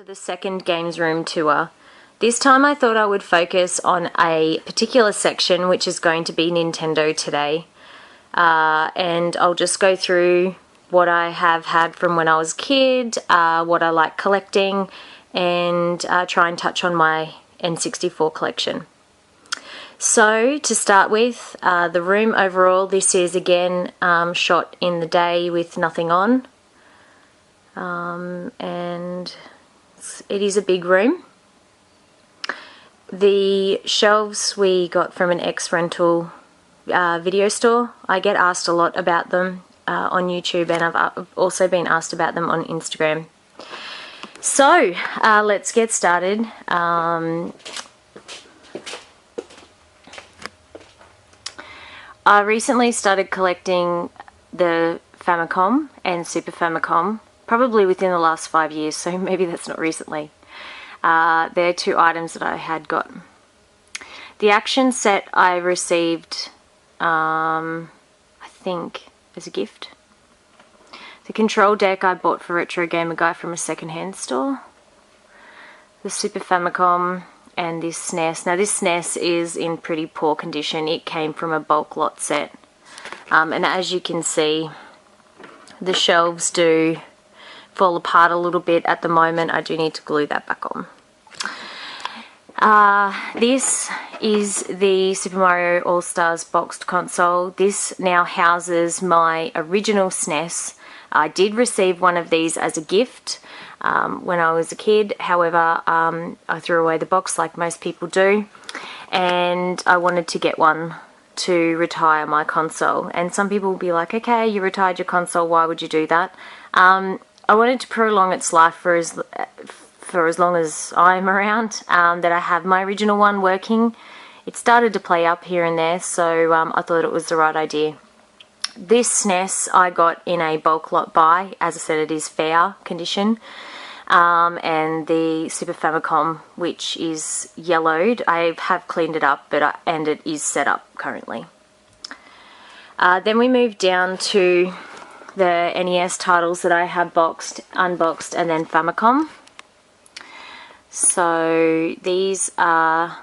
the second games room tour. This time I thought I would focus on a particular section, which is going to be Nintendo today. And I'll just go through what I have had from when I was a kid, what I like collecting, and try and touch on my N64 collection. So to start with, the room overall, this is again shot in the day with nothing on. And it is a big room. The shelves we got from an ex-rental video store. I get asked a lot about them on YouTube, and I've also been asked about them on Instagram. So let's get started. I recently started collecting the Famicom and Super Famicom, probably within the last 5 years, so maybe that's not recently. They're two items that I had got. The action set I received, I think, as a gift. The control deck I bought for Retro Gamer Guy from a second-hand store. The Super Famicom and this SNES. Now this SNES is in pretty poor condition. It came from a bulk lot set. And as you can see, the shelves do fall apart a little bit at the moment. I do need to glue that back on. This is the Super Mario All-Stars boxed console. This now houses my original SNES. I did receive one of these as a gift when I was a kid. However, I threw away the box like most people do, and I wanted to get one to retire my console. And some people will be like, okay, you retired your console, why would you do that? I wanted to prolong its life for as long as I'm around, that I have my original one working. It started to play up here and there, so I thought it was the right idea. This SNES I got in a bulk lot buy. As I said, it is fair condition. And the Super Famicom, which is yellowed, I have cleaned it up, and it is set up currently. Then we move down to the NES titles that I have unboxed, and then Famicom. So these are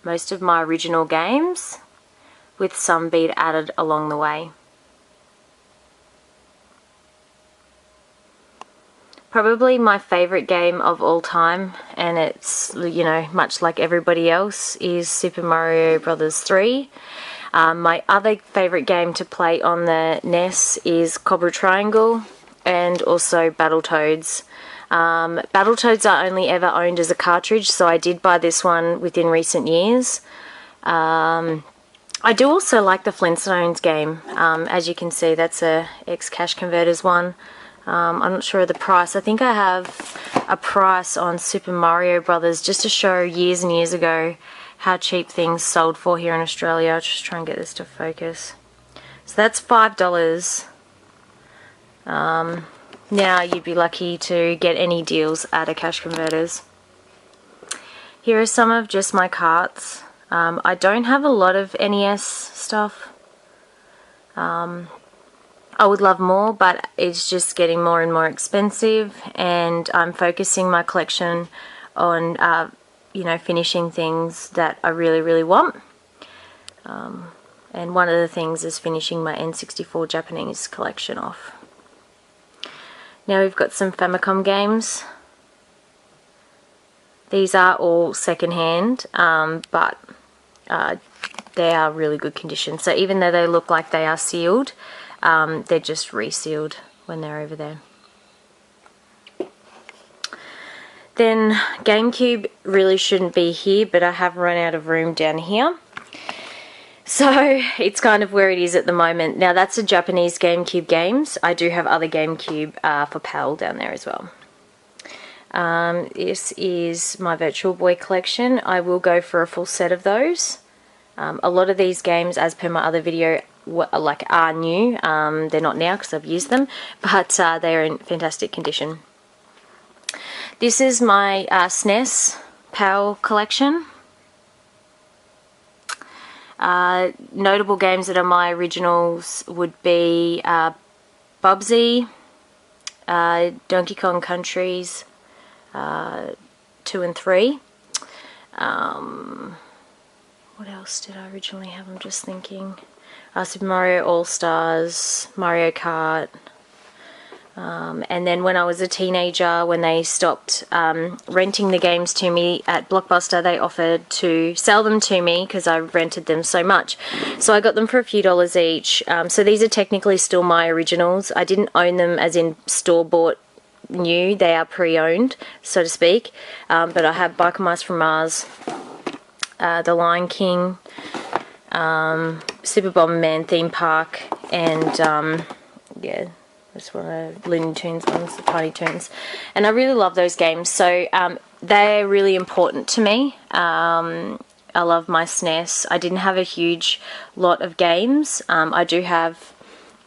most of my original games, with some being added along the way. Probably my favourite game of all time, and it's, you know, much like everybody else, is Super Mario Bros. 3. My other favourite game to play on the NES is Cobra Triangle, and also Battletoads. Battletoads are only ever owned as a cartridge, so I did buy this one within recent years. I do also like the Flintstones game. As you can see, that's a ex-cash converters one. I'm not sure of the price. I think I have a price on Super Mario Brothers just to show years and years ago how cheap things sold for here in Australia. I'll just try and get this to focus. So that's $5. Now you'd be lucky to get any deals at a cash converters. Here are some of just my carts. I don't have a lot of NES stuff. I would love more, but it's just getting more and more expensive, and I'm focusing my collection on, you know, finishing things that I really, really want. And one of the things is finishing my N64 Japanese collection off. Now we've got some Famicom games. These are all second-hand, but they are really good condition. So even though they look like they are sealed, they're just resealed when they're over there. Then Gamecube really shouldn't be here, but I have run out of room down here. So it's kind of where it is at the moment. Now that's a Japanese Gamecube games. I do have other Gamecube for PAL down there as well. This is my Virtual Boy collection. I will go for a full set of those. A lot of these games, as per my other video, are new. They're not now because I've used them, but they're in fantastic condition. This is my SNES PAL collection. Notable games that are my originals would be Bubsy, Donkey Kong Countries, 2 and 3. What else did I originally have? I'm just thinking. Super Mario All-Stars, Mario Kart. And then when I was a teenager, when they stopped renting the games to me at Blockbuster, they offered to sell them to me because I rented them so much. So I got them for a few dollars each. So these are technically still my originals. I didn't own them as in store-bought new. They are pre-owned, so to speak. But I have Biker Mice from Mars, The Lion King, Super Bomberman Theme Park, and yeah, that's one of Looney Tunes ones, the Tiny Toons. And I really love those games, so they're really important to me. I love my SNES. I didn't have a huge lot of games. I do have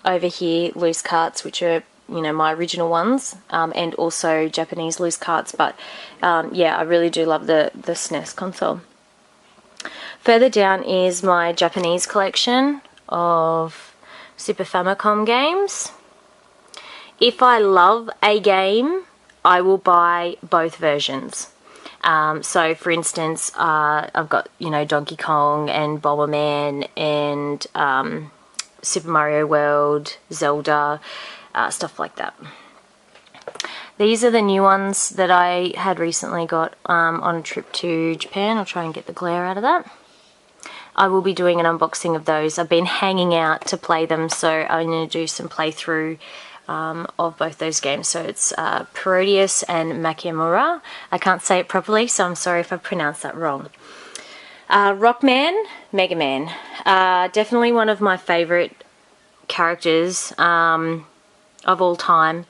over here loose carts, which are, you know, my original ones, and also Japanese loose carts, but yeah, I really do love the SNES console. Further down is my Japanese collection of Super Famicom games. If I love a game, I will buy both versions. So for instance, I've got, you know, Donkey Kong and Bomberman and Super Mario World, Zelda, stuff like that. These are the new ones that I had recently got on a trip to Japan. I'll try and get the glare out of that. I will be doing an unboxing of those. I've been hanging out to play them, so I'm going to do some playthrough of both those games. So it's Parodius and Makimura. I can't say it properly, so I'm sorry if I pronounced that wrong. Rockman Megaman. Definitely one of my favourite characters of all time.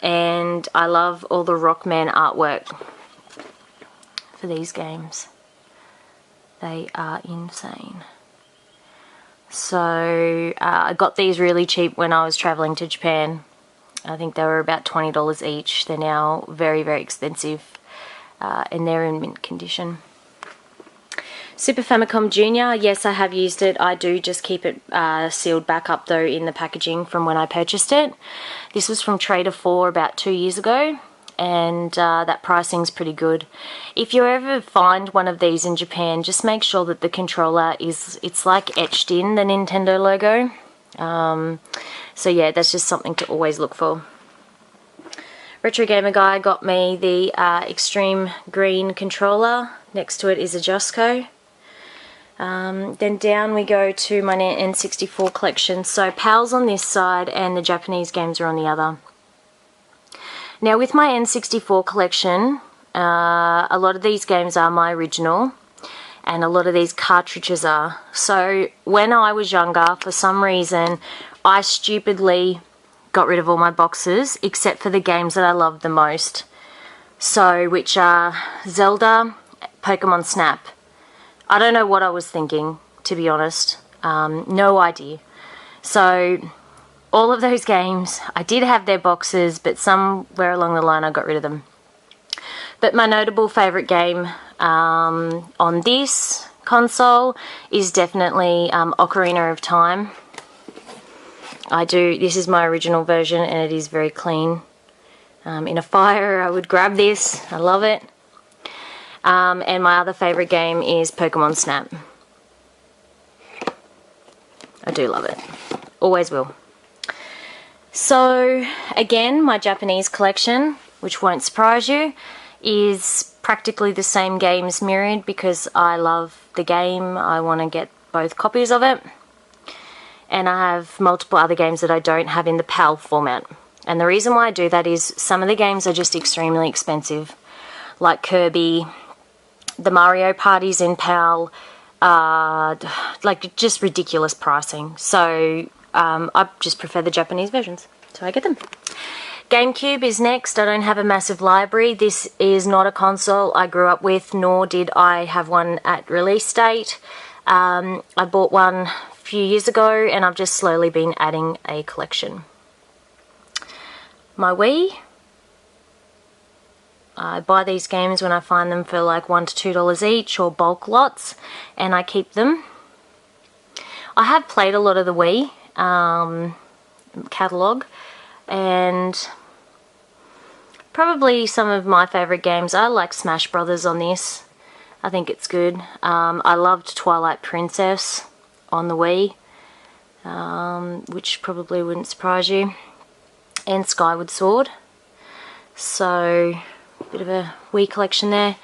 And I love all the Rockman artwork for these games. They are insane. So I got these really cheap when I was traveling to Japan. I think they were about $20 each. They're now very, very expensive, and they're in mint condition. Super Famicom Jr. Yes, I have used it. I do just keep it sealed back up though in the packaging from when I purchased it. This was from Trader 4 about 2 years ago, and that pricing's pretty good. If you ever find one of these in Japan, just make sure that the controller it's like etched in the Nintendo logo. So yeah, that's just something to always look for. Retro Gamer Guy got me the Extreme Green controller. Next to it is a Josco. Then down we go to my N64 collection. So PAL's on this side and the Japanese games are on the other. Now with my N64 collection, a lot of these games are my original and a lot of these cartridges are. So when I was younger, for some reason, I stupidly got rid of all my boxes except for the games that I loved the most. So which are Zelda, Pokemon Snap. I don't know what I was thinking, to be honest. No idea. So all of those games, I did have their boxes, but somewhere along the line I got rid of them. But my notable favourite game on this console is definitely Ocarina of Time. This is my original version and it is very clean. In a fire I would grab this, I love it. And my other favourite game is Pokemon Snap. I do love it. Always will. So, again, my Japanese collection, which won't surprise you, is practically the same games mirrored because I love the game. I want to get both copies of it. And I have multiple other games that I don't have in the PAL format. And the reason why I do that is some of the games are just extremely expensive. Like Kirby, the Mario parties in PAL, like just ridiculous pricing. So I just prefer the Japanese versions, so I get them. Gamecube is next. I don't have a massive library. This is not a console I grew up with, nor did I have one at release date. I bought one a few years ago and I've just slowly been adding a collection. My Wii. I buy these games when I find them for like $1 to $2 each or bulk lots, and I keep them. I have played a lot of the Wii catalogue, and probably some of my favourite games. I like Smash Brothers on this. I think it's good. I loved Twilight Princess on the Wii, which probably wouldn't surprise you, and Skyward Sword. So, bit of a Wii collection there.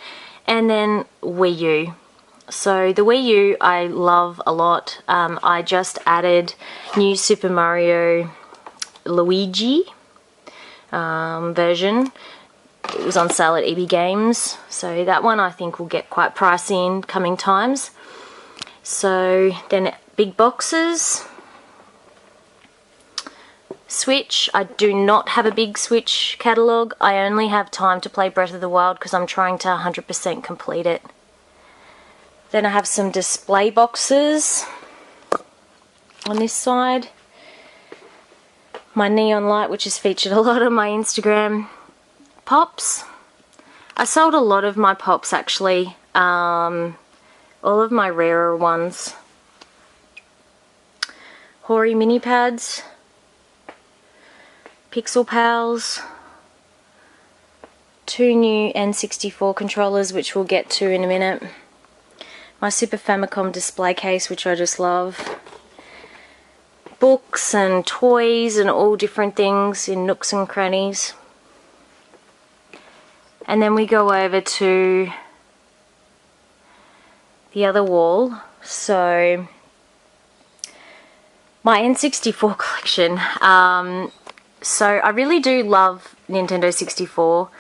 And then Wii U. So the Wii U I love a lot. I just added new Super Mario Luigi version. It was on sale at EB Games, so that one I think will get quite pricey in coming times. So then big boxes. Switch. I do not have a big Switch catalogue. I only have time to play Breath of the Wild because I'm trying to 100% complete it. Then I have some display boxes on this side. My neon light, which is featured a lot on my Instagram. Pops. I sold a lot of my pops actually. All of my rarer ones. Hori mini pads. Pixel Pals. 2 new N64 controllers, which we'll get to in a minute. My Super Famicom display case, which I just love. Books and toys and all different things in nooks and crannies. And then we go over to the other wall. So my N64 collection. So I really do love Nintendo 64.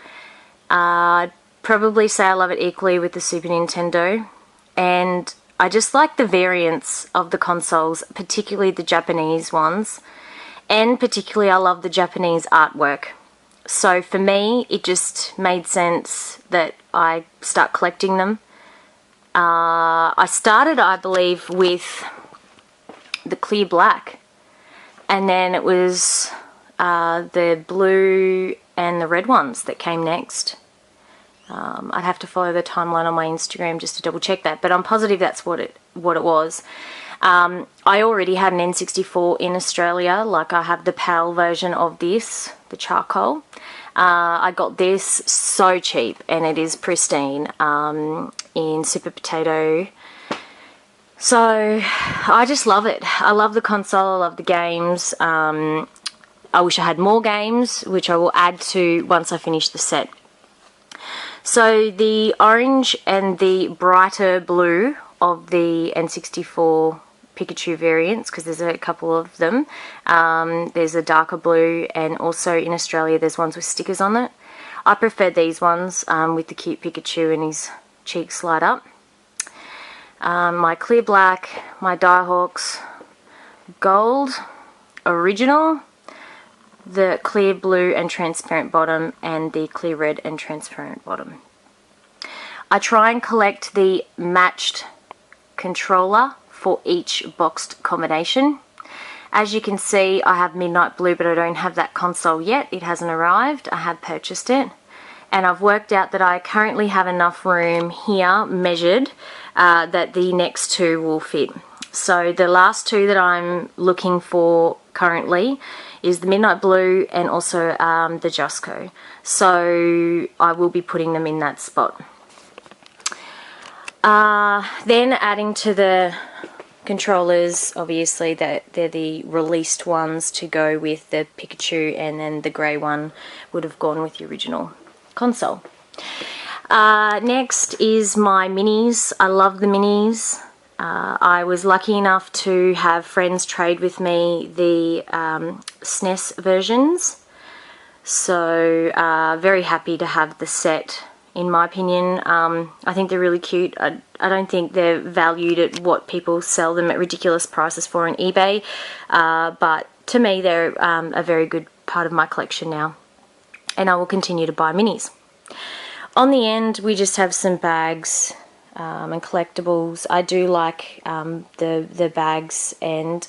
I'd probably say I love it equally with the Super Nintendo. And I just like the variants of the consoles, particularly the Japanese ones. And particularly I love the Japanese artwork. So for me, it just made sense that I start collecting them. I started, I believe, with the clear black. And then it was the blue and the red ones that came next. I'd have to follow the timeline on my Instagram just to double check that, but I'm positive that's what it was. I already had an N64 in Australia, like I have the PAL version of this, the charcoal. I got this so cheap, and it is pristine in Super Potato. So I just love it. I love the console, I love the games. I wish I had more games, which I will add to once I finish the set. So the orange and the brighter blue of the N64 Pikachu variants, because there's a couple of them. There's a darker blue, and also in Australia there's ones with stickers on it. I prefer these ones with the cute Pikachu and his cheeks light up. My clear black, my Diehawks gold original, the clear blue and transparent bottom, and the clear red and transparent bottom. I try and collect the matched controller for each boxed combination. As you can see, I have Midnight Blue, but I don't have that console yet. It hasn't arrived. I have purchased it, and I've worked out that I currently have enough room here measured that the next two will fit. So the last two that I'm looking for currently is the Midnight Blue and also the Jusco. So I will be putting them in that spot. Then adding to the controllers, obviously they're the released ones to go with the Pikachu, and then the grey one would have gone with the original console. Next is my minis. I love the minis. I was lucky enough to have friends trade with me the SNES versions, so very happy to have the set. In my opinion, I think they're really cute. I don't think they're valued at what people sell them at ridiculous prices for on eBay, but to me they're a very good part of my collection now, and I will continue to buy minis. On the end we just have some bags and collectibles. I do like the bags and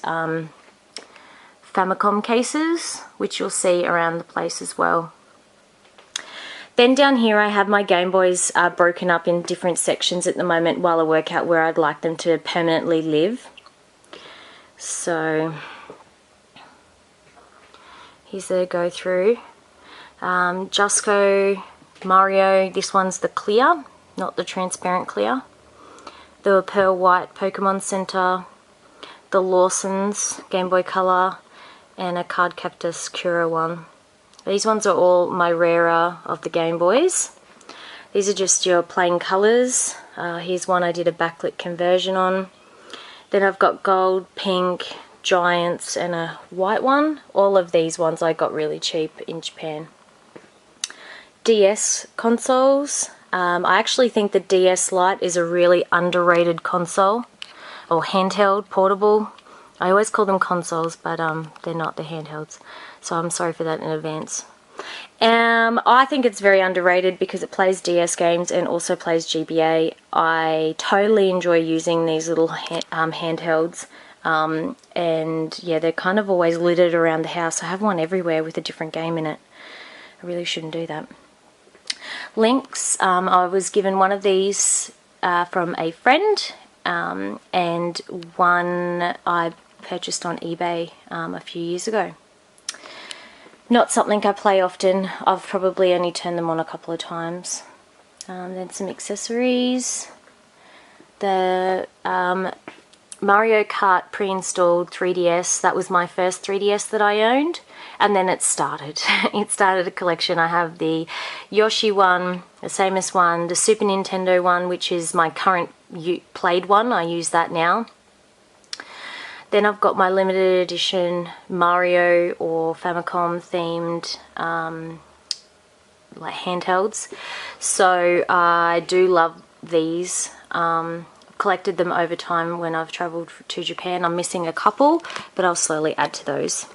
Famicom cases, which you'll see around the place as well. Then down here I have my Game Boys broken up in different sections at the moment while I work out where I'd like them to permanently live. So here's the go through. Jusco, Mario, this one's the clear, not the transparent clear. The Pearl White Pokemon Center, the Lawson's Game Boy Color, and a Card Cactus Cura one. These ones are all my rarer of the Game Boys. These are just your plain colours. Here's one I did a backlit conversion on. Then I've got gold, pink, giants, and a white one. All of these ones I got really cheap in Japan. DS consoles. I actually think the DS Lite is a really underrated console, or handheld, portable. I always call them consoles, but they're not, the handhelds. So I'm sorry for that in advance. I think it's very underrated because it plays DS games and also plays GBA. I totally enjoy using these little handhelds. And yeah, they're kind of always littered around the house. I have one everywhere with a different game in it. I really shouldn't do that. Links. I was given one of these from a friend, and one I purchased on eBay a few years ago. Not something I play often. I've probably only turned them on a couple of times. Then some accessories. The Mario Kart pre-installed 3DS. That was my first 3DS that I owned. And then it started. It started a collection. I have the Yoshi one, the Samus one, the Super Nintendo one, which is my current played one. I use that now. Then I've got my limited edition Mario or Famicom themed like handhelds. So I do love these. Collected them over time when I've travelled to Japan. I'm missing a couple, but I'll slowly add to those.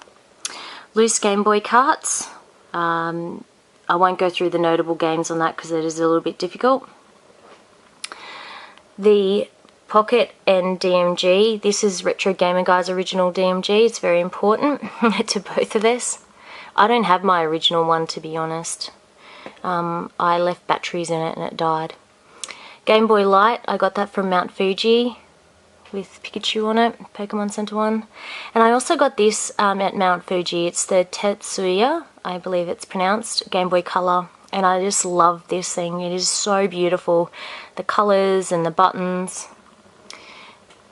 Loose Game Boy carts. I won't go through the notable games on that because it is a little bit difficult. The Pocket and DMG. This is Retro Gamer Guy's original DMG. It's very important to both of us. I don't have my original one, to be honest. I left batteries in it and it died. Game Boy Light, I got that from Mount Fuji with Pikachu on it, Pokemon Center one. And I also got this at Mount Fuji. It's the Tetsuya, I believe it's pronounced, Game Boy Color. And I just love this thing. It is so beautiful. The colors and the buttons.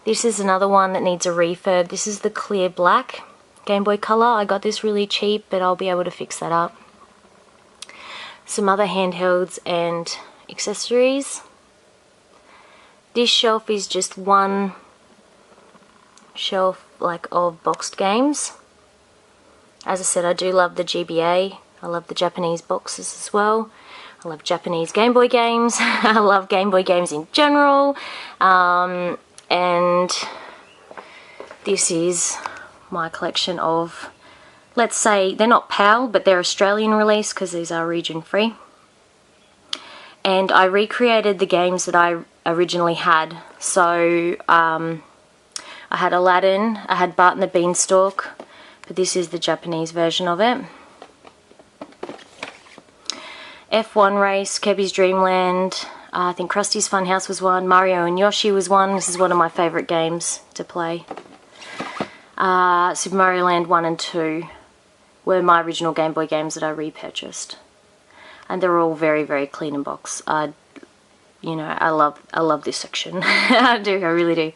This is another one that needs a refurb. This is the clear black Game Boy Color. I got this really cheap, but I'll be able to fix that up. Some other handhelds and accessories. This shelf is just one shelf like of boxed games. As I said, I do love the GBA. I love the Japanese boxes as well. I love Japanese Game Boy games. I love Game Boy games in general. And this is my collection of, let's say, they're not PAL, but they're Australian release because these are region free. And I recreated the games that I originally had. So I had Aladdin, I had Bart and the Beanstalk, but this is the Japanese version of it. F1 Race, Kirby's Dream Land, I think Krusty's Funhouse was one, Mario and Yoshi was one. This is one of my favourite games to play. Super Mario Land 1 and 2 were my original Game Boy games that I repurchased. And they're all very, very clean in box. You know, I love this section. I do, I really do.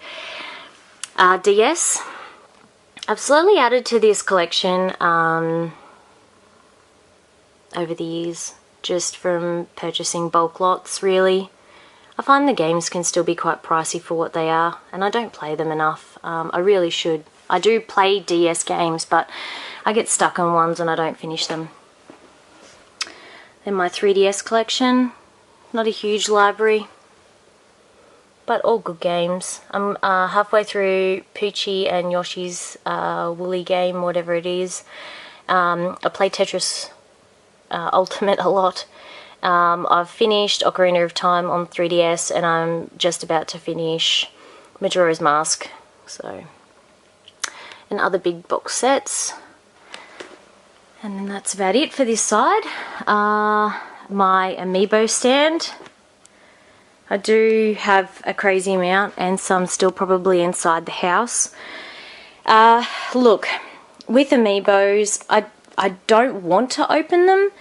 DS. I've slowly added to this collection over the years, just from purchasing bulk lots, really. I find the games can still be quite pricey for what they are, and I don't play them enough. I really should. I do play DS games, but I get stuck on ones and I don't finish them. Then my 3DS collection. Not a huge library, but all good games. I'm halfway through Poochie and Yoshi's Woolly game, whatever it is. I play Tetris Ultimate a lot. I've finished Ocarina of Time on 3DS, and I'm just about to finish Majora's Mask. So, and other big box sets. And then that's about it for this side. My Amiibo stand. I do have a crazy amount, and some still probably inside the house. Look, with Amiibos, I don't want to open them,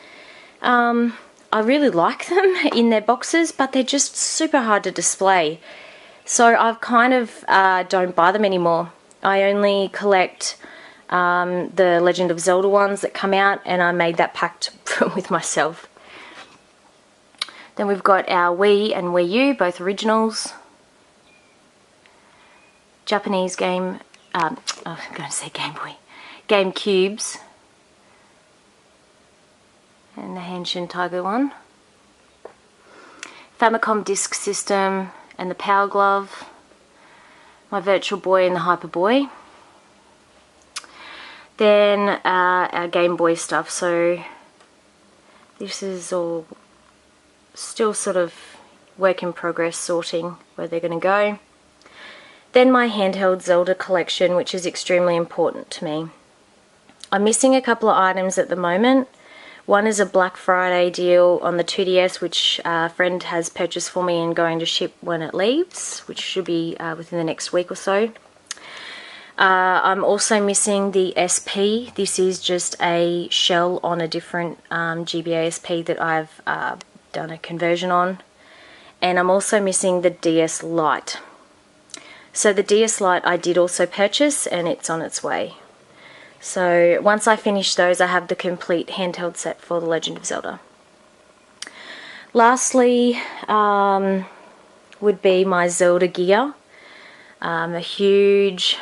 I really like them in their boxes, but they're just super hard to display. So I've kind of don't buy them anymore. I only collect the Legend of Zelda ones that come out, and I made that pact with myself. Then we've got our Wii and Wii U, both originals. Japanese game, I'm going to say Game Boy, Gamecubes. And the Hanshin Tiger one. Famicom Disk System and the Power Glove. My Virtual Boy and the Hyper Boy. Then our Game Boy stuff. So this is all still sort of work in progress, sorting where they're going to go. Then my handheld Zelda collection, which is extremely important to me. I'm missing a couple of items at the moment. One is a Black Friday deal on the 2DS, which a friend has purchased for me and going to ship when it leaves, which should be within the next week or so. I'm also missing the SP. This is just a shell on a different GBA SP that I've done a conversion on. And I'm also missing the DS Lite. So the DS Lite I did also purchase, and it's on its way. So once I finish those, I have the complete handheld set for The Legend of Zelda. Lastly would be my Zelda gear. A huge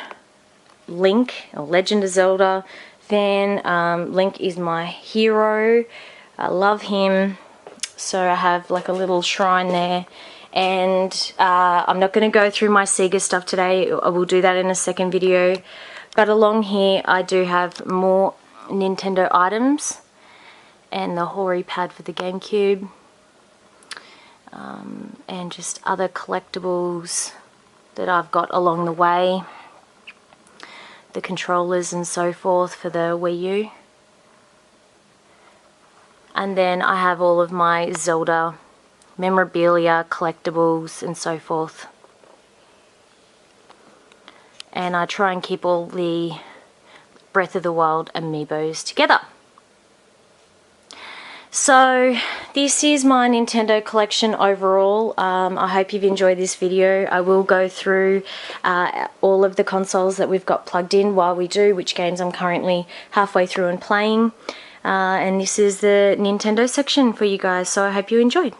Link, or Legend of Zelda fan. Link is my hero. I love him. So I have like a little shrine there. And I'm not going to go through my Sega stuff today. I will do that in a second video. But along here I do have more Nintendo items and the Hori pad for the Gamecube, and just other collectibles that I've got along the way, the controllers and so forth for the Wii U. And then I have all of my Zelda memorabilia, collectibles and so forth. And I try and keep all the Breath of the Wild amiibos together. So this is my Nintendo collection overall. I hope you've enjoyed this video. I will go through all of the consoles that we've got plugged in while we do, which games I'm currently halfway through and playing. And this is the Nintendo section for you guys, so I hope you enjoyed.